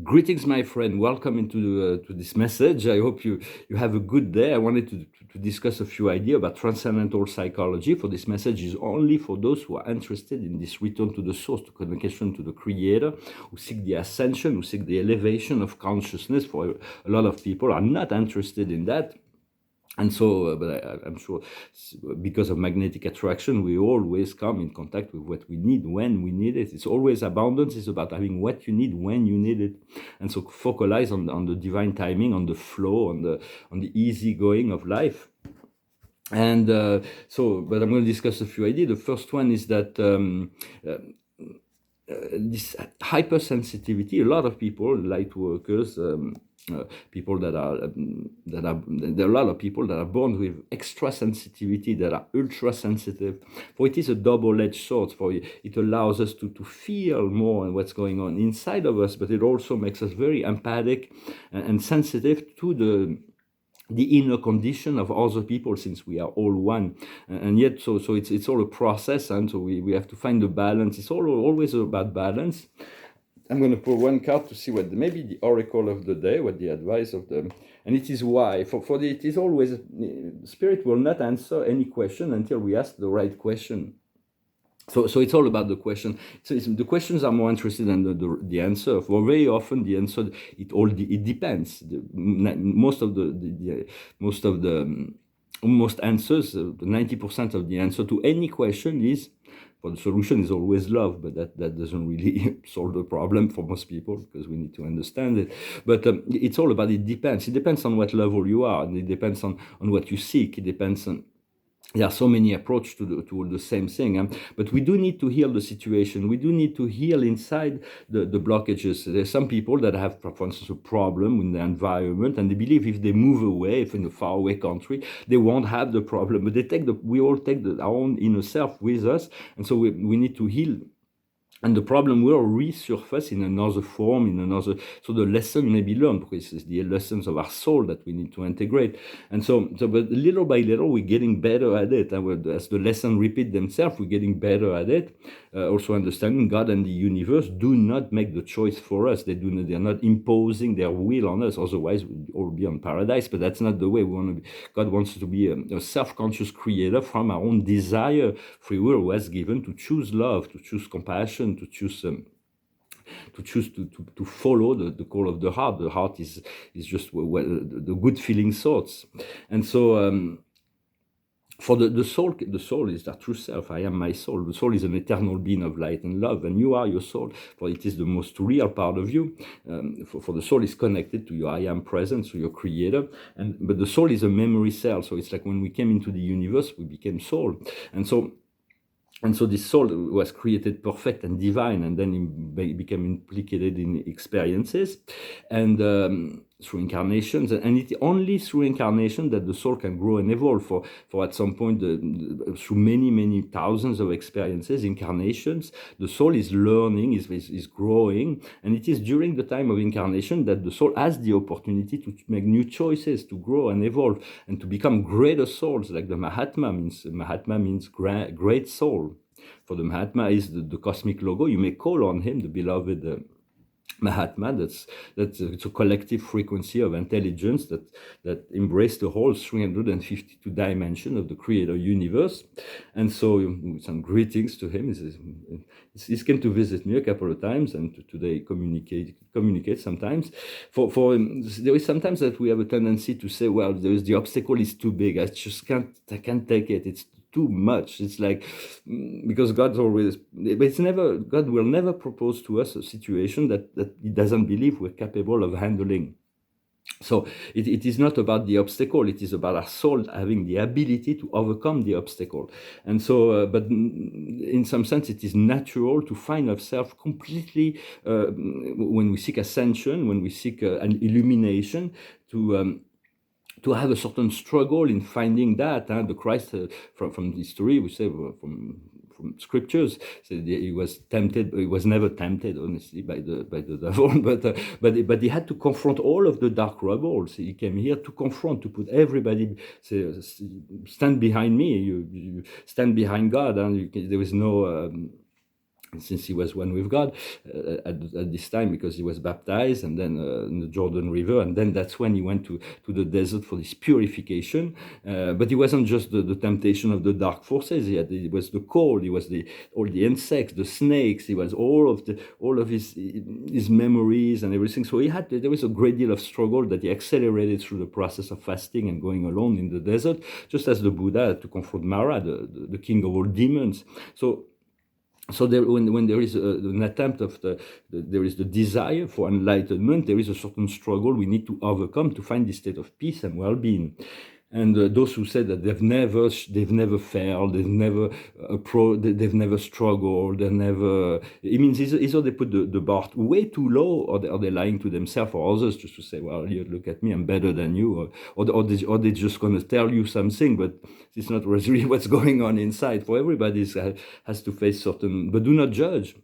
Greetings, my friend. Welcome into to this message. I hope you have a good day. I wanted to discuss a few ideas about transcendental psychology. For this message is only for those who are interested in this return to the source, to connection to the Creator, who seek the ascension, who seek the elevation of consciousness. For a lot of people are not interested in that. And so, but I'm sure because of magnetic attraction, we always come in contact with what we need when we need it. It's always abundance. It's about having what you need when you need it. And so focalize on the divine timing, on the flow, on the easy going of life. And but I'm going to discuss a few ideas. The first one is that this hypersensitivity, a lot of people, light workers, people that are there are a lot of people that are born with extra sensitivity, that are ultra sensitive. For it is a double-edged sword. For it allows us to feel more what's going on inside of us, but it also makes us very empathic and sensitive to the inner condition of other people, since we are all one. And yet so it's all a process, and so we have to find the balance. It's always about balance. I'm going to pull one card to see what maybe the oracle of the day, what the advice of the, and it is why. It is always, Spirit will not answer any question until we ask the right question. So it's all about the question. So the questions are more interested than the answer. For very often the answer, it depends. Most answers, 90% of the answer to any question is, well, the solution is always love, but that doesn't really solve the problem for most people, because we need to understand it. But it's all about, it depends. It depends on what level you are, and it depends on what you seek. It depends on, there are so many approaches to the same thing, but we do need to heal the situation. We do need to heal inside the blockages. There's some people that have, for instance, a problem in the environment, and they believe if they move away, if in a faraway country, they won't have the problem. But we all take our own inner self with us, and so we need to heal. And the problem will resurface in another form, so the lesson may be learned, because it's the lessons of our soul that we need to integrate. And so but little by little, we're getting better at it. As the lessons repeat themselves, we're getting better at it. Also understanding God and the universe do not make the choice for us. They're not imposing their will on us. Otherwise, we'd all be on paradise, but that's not the way we want to be. God wants us to be a self-conscious creator from our own desire. Free will was given to choose love, to choose compassion, to choose to follow the call of the heart. The heart is just the good feeling thoughts. And so for the soul is our true self. I am my soul. The soul is an eternal being of light and love, and you are your soul, for it is the most real part of you. For the soul is connected to your I am presence, to your creator, but the soul is a memory cell. So it's like when we came into the universe, we became soul. And so this soul was created perfect and divine, and then it became implicated in experiences and through incarnations. And it's only through incarnation that the soul can grow and evolve. For at some point, through many thousands of experiences, incarnations, the soul is learning, is growing. And it is during the time of incarnation that the soul has the opportunity to make new choices, to grow and evolve, and to become greater souls, like the Mahatma means. Mahatma means great soul. For the Mahatma is the cosmic logo. You may call on him, the beloved Mahatma. That's it's a collective frequency of intelligence that embrace the whole 352 dimension of the Creator universe. And so some greetings to him. He's came to visit me a couple of times, and today communicate sometimes. For there is sometimes that we have a tendency to say, well, the obstacle is too big. I can't take it. It's too much. It's like, because God will never propose to us a situation that He doesn't believe we're capable of handling. So it is not about the obstacle, it is about our soul having the ability to overcome the obstacle. And so, but in some sense, it is natural to find ourselves completely, when we seek ascension, when we seek an illumination, to have a certain struggle in finding that. The Christ, from history, we say, from scriptures, he was tempted. He was never tempted, honestly, by the devil, but he had to confront all of the dark rebels. He came here to confront, to put everybody, say, stand behind me. You stand behind God, and there is no. since he was one with God at this time, because he was baptized and then in the Jordan River, and then that's when he went to the desert for this purification. But it wasn't just the temptation of the dark forces. It was the cold. It was all the insects, the snakes. It was all of his memories and everything. So there was a great deal of struggle that he accelerated through the process of fasting and going alone in the desert, just as the Buddha had to confront Mara, the king of all demons. So when there is an attempt there is the desire for enlightenment, there is a certain struggle we need to overcome to find this state of peace and well-being. And those who said that they've never failed, they've never struggled, it means either they put the bar way too low, or they're lying to themselves or others, just to say, well, look at me, I'm better than you, or they're just going to tell you something, but it's not really what's going on inside. For everybody has to face certain, but do not judge.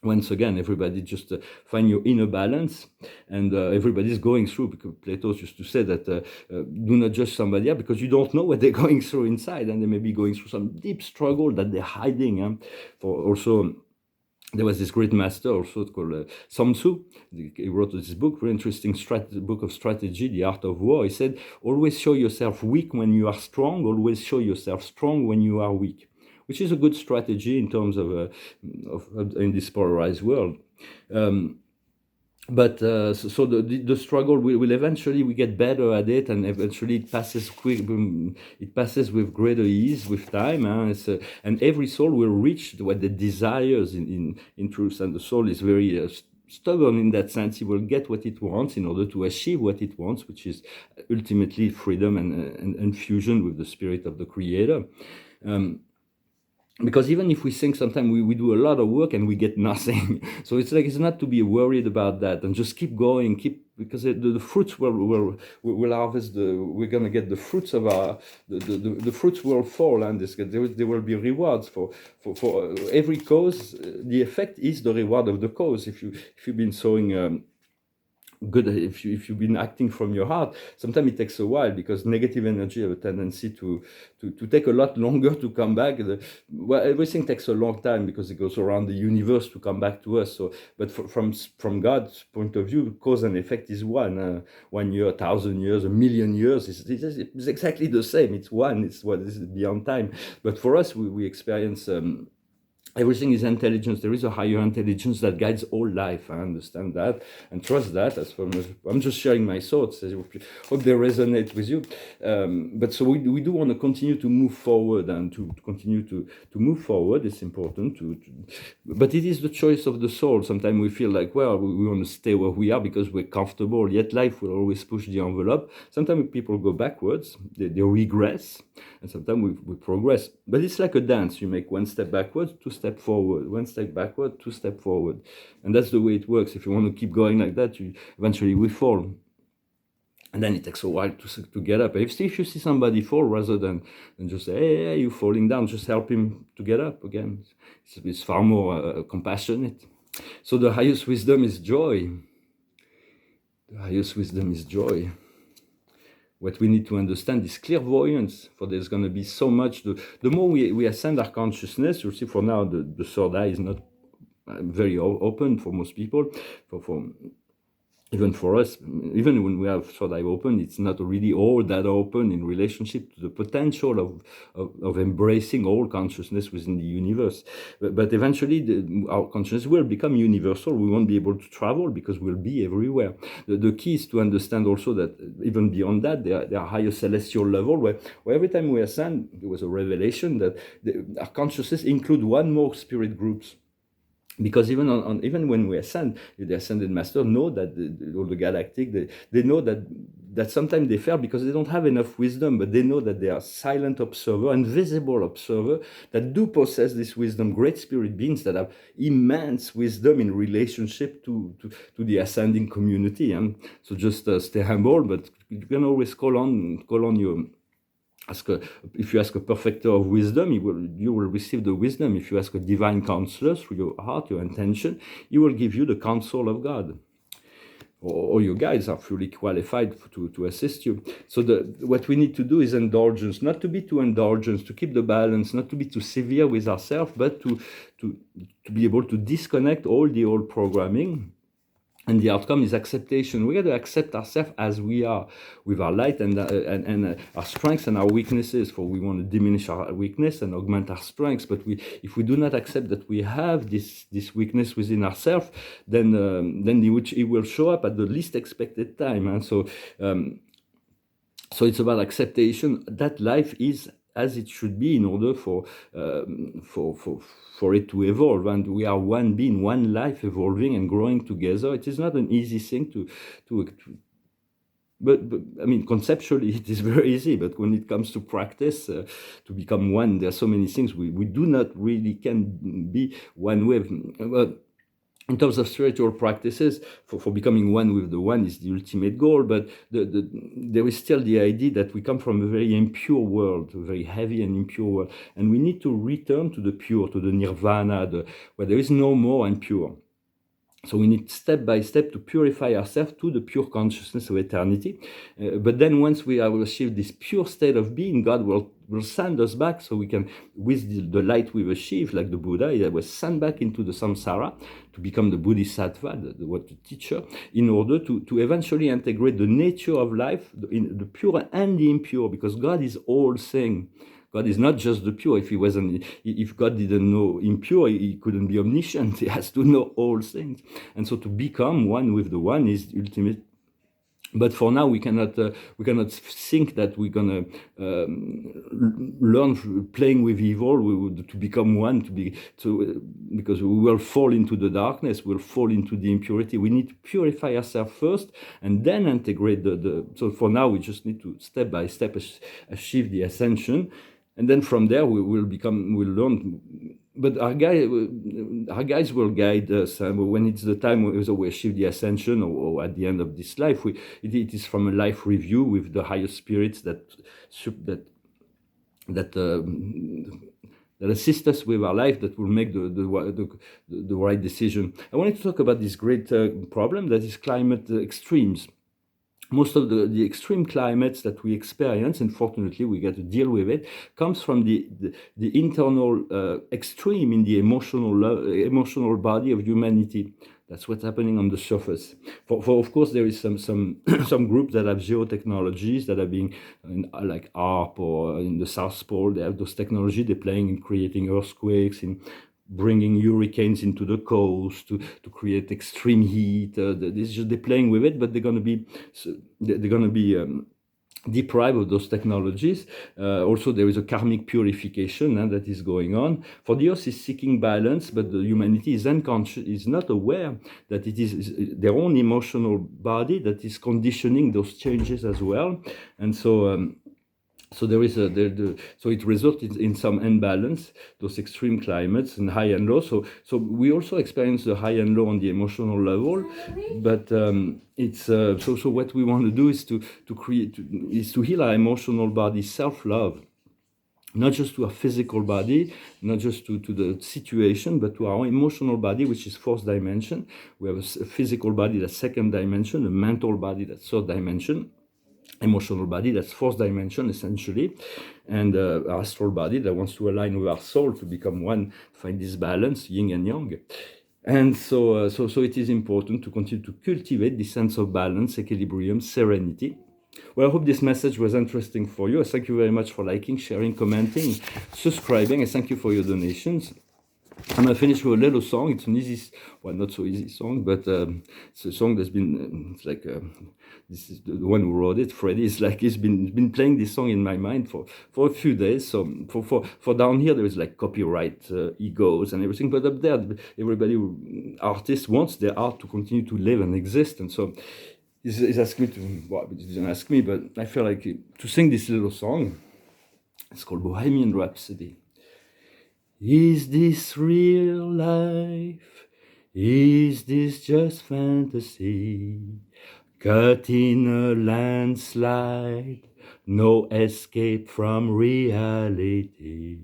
Once again, everybody just find your inner balance, and everybody's going through, because Plato used to say that do not judge somebody else, because you don't know what they're going through inside, and they may be going through some deep struggle that they're hiding. There was this great master also called Sun Tzu. He wrote this book, very interesting book of strategy, The Art of War. He said, always show yourself weak when you are strong, always show yourself strong when you are weak, which is a good strategy in terms of in this polarized world. But the struggle will eventually, we get better at it, and eventually it passes quick. It passes with greater ease with time, and every soul will reach what it desires in truth. And the soul is very stubborn in that sense. It will get what it wants in order to achieve what it wants, which is ultimately freedom and fusion with the spirit of the Creator. Because even if we think, sometimes we do a lot of work and we get nothing. So it's not to be worried about that, and just keep going, because the fruits will harvest. We're going to get the fruits of the fruits will fall, and there will be rewards for every cause. The effect is the reward of the cause. If you've been sowing good, if you've been acting from your heart, sometimes it takes a while, because negative energy have a tendency to take a lot longer to come back. Everything takes a long time, because it goes around the universe to come back to us. So, but from God's point of view, cause and effect is one. 1 year, 1,000 years, 1,000,000 years, it's exactly the same. It's one. It's what is beyond time. But for us, we experience. Everything is intelligence. There is a higher intelligence that guides all life. I understand that and trust that. I'm just sharing my thoughts. I hope they resonate with you. But so we do want to continue to move forward, and to continue to move forward. It's important but it is the choice of the soul. Sometimes we feel like, well, we want to stay where we are because we're comfortable. Yet life will always push the envelope. Sometimes people go backwards. They regress, and sometimes we progress. But it's like a dance. You make one step backwards, 2 steps forward, 1 step backward, 2 steps forward, and that's the way it works. If you want to keep going like that, eventually we fall, and then it takes a while to get up. If you see somebody fall, rather than just say, hey, you're falling down, just help him to get up again. It's far more compassionate. So the highest wisdom is joy. The highest wisdom is joy. What we need to understand is clairvoyance, for there's going to be so much. The more we ascend our consciousness, you'll see for now the third eye is not very open for most people. Even for us, even when we have third eye open, it's not really all that open in relationship to the potential of embracing all consciousness within the universe. But eventually, our consciousness will become universal. We won't be able to travel because we'll be everywhere. The key is to understand also that even beyond that, there are higher celestial level where every time we ascend, there was a revelation that our consciousness include one more spirit groups. Because even when we ascend, the ascended master know that all the galactic, they know that sometimes they fail because they don't have enough wisdom, but they know that they are silent observer and visible observer that do possess this wisdom, great spirit beings that have immense wisdom in relationship to the ascending community. So just stay humble, but you can always call on your. If you ask a perfecter of wisdom, you will receive the wisdom. If you ask a divine counselor through your heart, your intention, he will give you the counsel of God. Or your guides are fully qualified to assist you. So what we need to do is indulgence, not to be too indulgent, to keep the balance, not to be too severe with ourselves, but to to be able to disconnect all the old programming. And the outcome is acceptation. We got to accept ourselves as we are, with our light and our strengths and our weaknesses. For we want to diminish our weakness and augment our strengths. But if we do not accept that we have this weakness within ourselves, then it will show up at the least expected time. And so it's about acceptation that life is as it should be in order for it to evolve. And we are one being, one life, evolving and growing together. It is not an easy thing to but I mean, conceptually it is very easy, but when it comes to practice, to become one, there are so many things we do not really can be one with. But in terms of spiritual practices, for becoming one with the one is the ultimate goal, but there is still the idea that we come from a very impure world, a very heavy and impure world, and we need to return to the pure, to the nirvana, where there is no more impure. So we need step by step to purify ourselves to the pure consciousness of eternity. But then once we have achieved this pure state of being, God will send us back so we can, with the light we've achieved, like the Buddha, he was sent back into the samsara to become the Bodhisattva, the teacher, in order to eventually integrate the nature of life, in the pure and the impure, because God is all thing. God is not just the pure. If God didn't know impure, he couldn't be omniscient. He has to know all things. And so to become one with the one is the ultimate. But for now, we cannot think that we're gonna learn playing with evil to become one, because we will fall into the darkness, we'll fall into the impurity. We need to purify ourselves first, and then integrate So for now, we just need to step by step achieve the ascension, and then from there we'll learn. But our guides will guide us. When it's the time we achieve the ascension, or at the end of this life, it is from a life review with the higher spirits that assist us with our life, that will make the right decision. I wanted to talk about this great problem that is climate extremes. Most of the extreme climates that we experience, unfortunately, we got to deal with it, comes from the internal extreme in the emotional body of humanity. That's what's happening on the surface. For of course, there is some some groups that have geotechnologies that are being, like ARP, or in the South Pole, they have those technologies. They're playing in creating earthquakes, in bringing hurricanes into the coast to create extreme heat. They're playing with it, but they're going to be deprived of those technologies. Also, there is a karmic purification that is going on. For the earth is seeking balance, but the humanity is unconscious, is not aware that it is their own emotional body that is conditioning those changes as well. And so there is so it results in some imbalance, those extreme climates and high and low. So we also experience the high and low on the emotional level, but it's so what we want to do is to heal our emotional body, self-love, not just to our physical body, not just to the situation, but to our emotional body, which is fourth dimension. We have a physical body, that's second dimension, a mental body, that's third dimension, emotional body, that's fourth dimension essentially, and our astral body that wants to align with our soul to become one, find this balance, yin and yang. And so it is important to continue to cultivate this sense of balance, equilibrium, serenity. Well, I hope this message was interesting for you. Thank you very much for liking, sharing, commenting, subscribing, and thank you for your donations. I'm going to finish with a little song. It's an easy, well, not so easy song, but it's a song that's been, it's like, this is the one who wrote it, Freddie. It's like he's been playing this song in my mind for a few days. So for down here, there is like copyright egos and everything, but up there, artists wants their art to continue to live and exist. And so he's asked me to, well, he didn't ask me, but I feel like to sing this little song. It's called Bohemian Rhapsody. Is this real life? Is this just fantasy? Caught in a landslide, no escape from reality.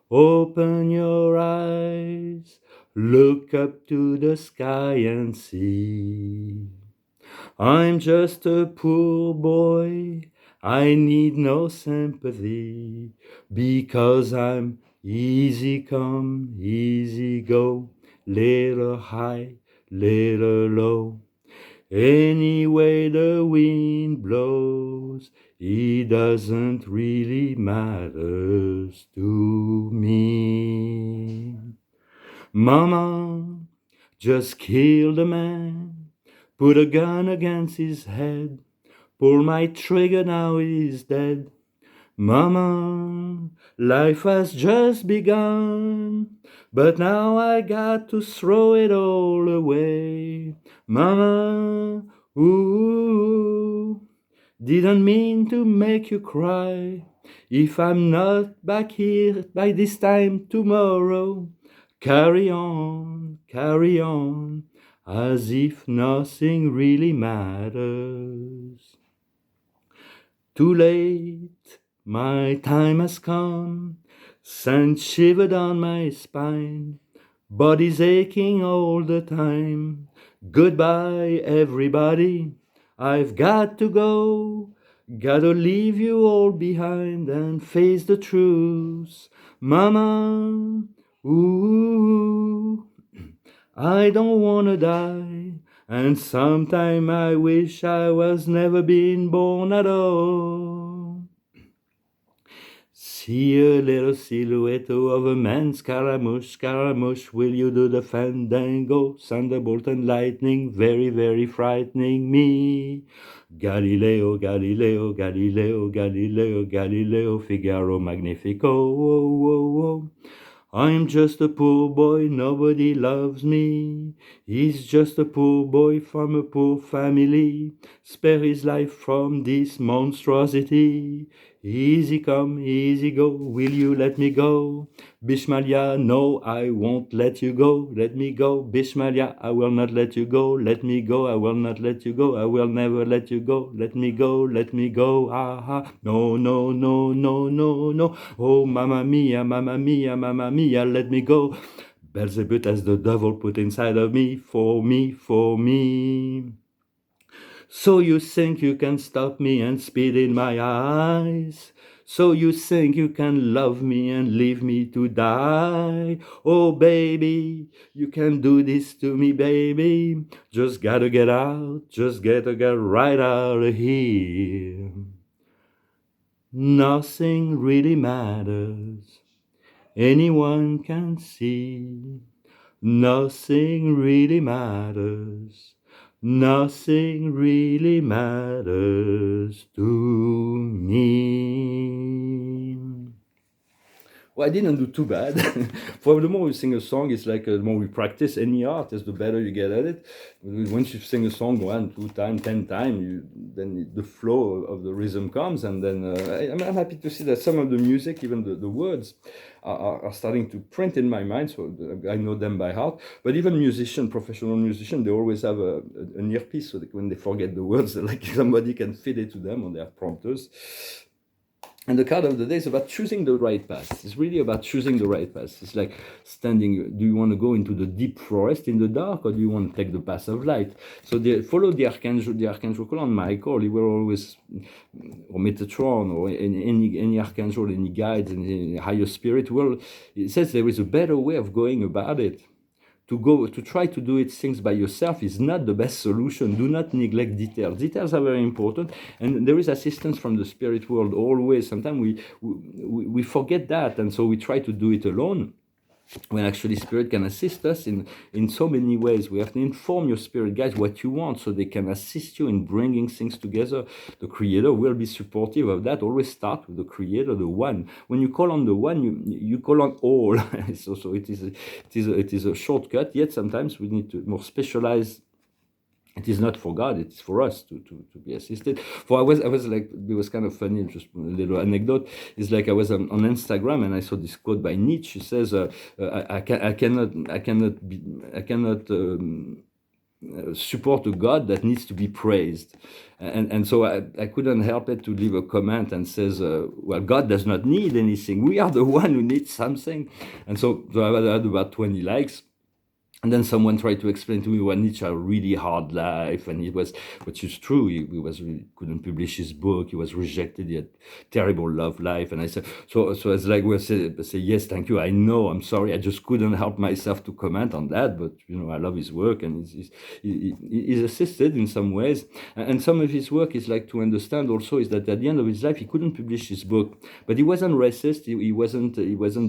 Open your eyes, look up to the sky and see. I'm just a poor boy, I need no sympathy, because I'm Easy come, easy go, little high, little low. Any way the wind blows, it doesn't really matter to me. Mama just killed a man, put a gun against his head, pull my trigger, now he's dead. Mama, life has just begun, but now I got to throw it all away. Mama, ooh, didn't mean to make you cry. If I'm not back here by this time tomorrow, carry on, as if nothing really matters. Too late, my time has come, sand shivered on my spine, body's aching all the time. Goodbye, everybody, I've got to go, gotta leave you all behind and face the truth. Mama, ooh, I don't wanna die, and sometime I wish I was never been born at all. See a little silhouette of a man, Scaramouche, Scaramouche, will you do the fandango? Thunderbolt and lightning, very, very frightening me. Galileo, Galileo, Galileo, Galileo, Galileo, Figaro, Magnifico, oh, oh, oh. I'm just a poor boy, nobody loves me. He's just a poor boy from a poor family. Spare his life from this monstrosity. Easy come, easy go, will you let me go? Bishmalia, no, I won't let you go. Let me go, Bishmalia, I will not let you go. Let me go, I will not let you go. I will never let you go. Let me go, aha. No, no, no, no, no, no. Oh, mamma mia, mamma mia, mamma mia, let me go. Beelzebub has the devil put inside of me, for me, for me. So you think you can stop me and spit in my eyes? So you think you can love me and leave me to die? Oh baby, you can do this to me, baby. Just gotta get out, just gotta get right out of here. Nothing really matters, anyone can see. Nothing really matters. Nothing really matters to me. Well, I didn't do too bad. For the more we sing a song, it's like the more we practice any art, is the better you get at it. Once you sing a song 1, 2 times, 10 times, then the flow of the rhythm comes, and then I'm happy to see that some of the music, even the words, are starting to print in my mind, so I know them by heart. But even professional musicians, they always have an earpiece, so that when they forget the words, like somebody can fit it to them on their prompters. And the card of the day is about choosing the right path. It's really about choosing the right path. It's like standing, do you want to go into the deep forest in the dark, or do you want to take the path of light? So follow the Archangel Colon, Michael, he will always, or Metatron, or any Archangel, any guides, any higher spirit, it says there is a better way of going about it. To try to do it things by yourself is not the best solution. Do not neglect details. Details are very important, and there is assistance from the spirit world always. Sometimes we forget that, and so we try to do it alone, when actually spirit can assist us in so many ways. We have to inform your spirit guides what you want, so they can assist you in bringing things together. The creator will be supportive of that. Always start with the creator, the one. When you call on the one, you call on all. So it is a shortcut, yet sometimes we need to more specialize. It is not for God, it's for us to be assisted. For I was like, it was kind of funny, just a little anecdote. It's like I was on Instagram and I saw this quote by Nietzsche. He says, I cannot support a God that needs to be praised. And so I couldn't help it to leave a comment and says, well, God does not need anything. We are the one who needs something. And so I had about 20 likes. And then someone tried to explain to me what Nietzsche had a really hard life, and it was, which is true. He was really couldn't publish his book. He was rejected. He had terrible love life. And I said, so it's like we say, yes, thank you. I know. I'm sorry. I just couldn't help myself to comment on that. But I love his work, and he's assisted in some ways. And some of his work is like to understand also is that at the end of his life he couldn't publish his book, but he wasn't racist. He wasn't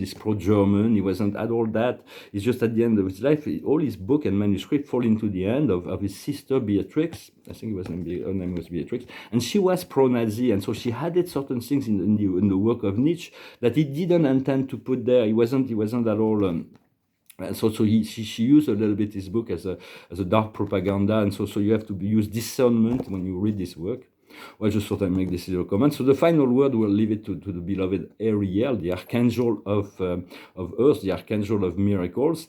this pro-German. He wasn't at all that. It's just at the end of his life, all his book and manuscript fall into the hand of his sister Beatrix. I think her name was Beatrix, and she was pro-Nazi, and so she added certain things in the work of Nietzsche that he didn't intend to put there. He wasn't at all. So she used a little bit his book as a dark propaganda, and so you have to use discernment when you read this work. Well, I just thought I'd make this little comment. So the final word, we'll leave it to the beloved Ariel, the archangel of Earth, the archangel of miracles.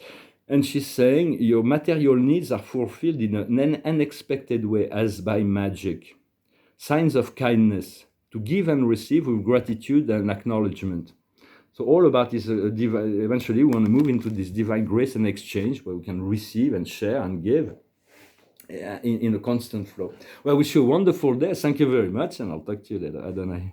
And she's saying, your material needs are fulfilled in an unexpected way, as by magic. Signs of kindness, to give and receive with gratitude and acknowledgement. So all about this, eventually we want to move into this divine grace and exchange, where we can receive and share and give in a constant flow. Well, I wish you a wonderful day. Thank you very much, and I'll talk to you later. Adonai.